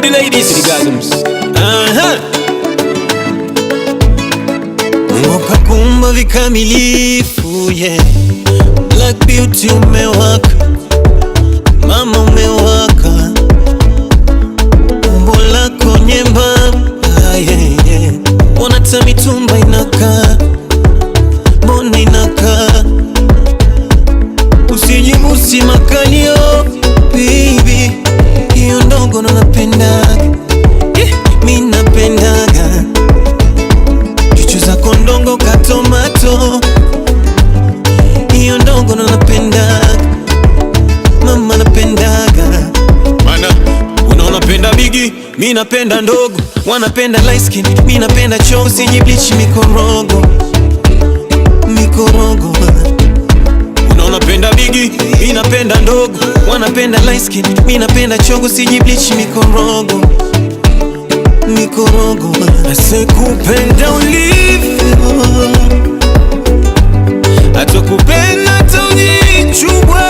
the ladies, to the gasms. Mungu kakumba vikamilifu, yeah. Black beauty umewaka, mama umewaka, umbo lako nyembamba, yeah, yeah. Wanata mitumba inakaa, mbona inakaa, usijibusi makalio, baby. Hiyo ndogo na napendaga, mi napendaga chuchu zako ndongo ka tomato. Hiyo ndogo na napendaga, mama napendaga. Mana unaona penda bigi, mi napenda ndogo. Wanapenda light skin, mi napenda chongo. Usijibleach mikorogo, mikorogo. Unaona penda bigi, mi napenda ndogo. Wanapenda light skin, mi napenda chongo. Usijibleach mikorogo, mikorogo. Asekupenda ulivyo, atakupenda hata ujichubwe,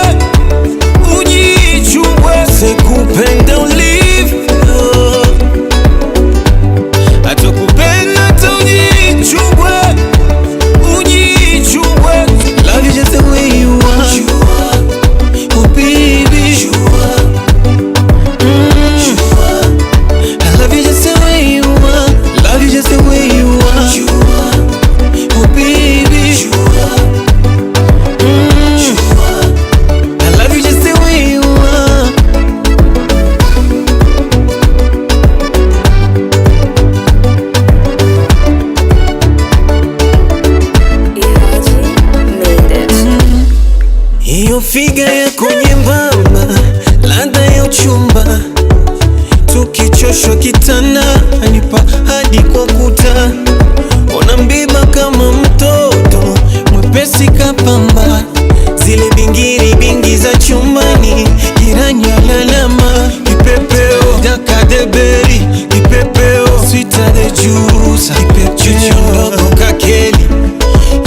ujichubwe. Asekupenda ulivyo, atakupenda hata ujichubwe, ujichubwe. Love you just the way you are, oh baby. I love you just the way you are, love you just the way you are, oh baby. I love you just the way you are. Hiyo figa yako nyembamba, ladha ya uchumba, tukichoshwa kitanda anipa hadi kwa kuta. Ona mbiba kama mtoto mwepesi kapamba, zile bingiri bingi za chumbani, jirani alalama. Kipepeo dakadeberi, kipepeo sweeter the juice, kipepeo ndogo kakeli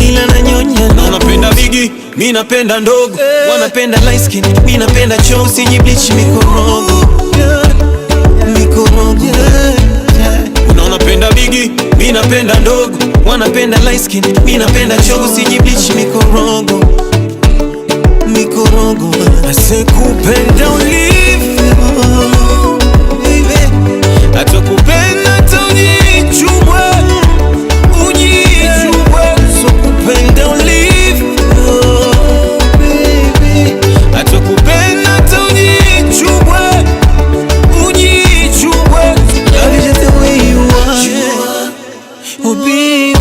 ila nanyonya. Wanapenda bigi, mi napenda ndogo. Wanapenda light skin, mi napenda chongo. Usijibleach mikorogo, mikorogo. Unaona penda bigi, mi napenda ndogo. Wanapenda light skin, mi napenda chongo. Usijibleach mikorogo, mikorogo. Asekupenda ulivyo, baby. Atakupenda hata ujichubwe, ujichubwe. Asekupenda ulivyo, baby. Atakupenda hata ujichubwe, ujichubwe. Love you just the way you are, oh baby.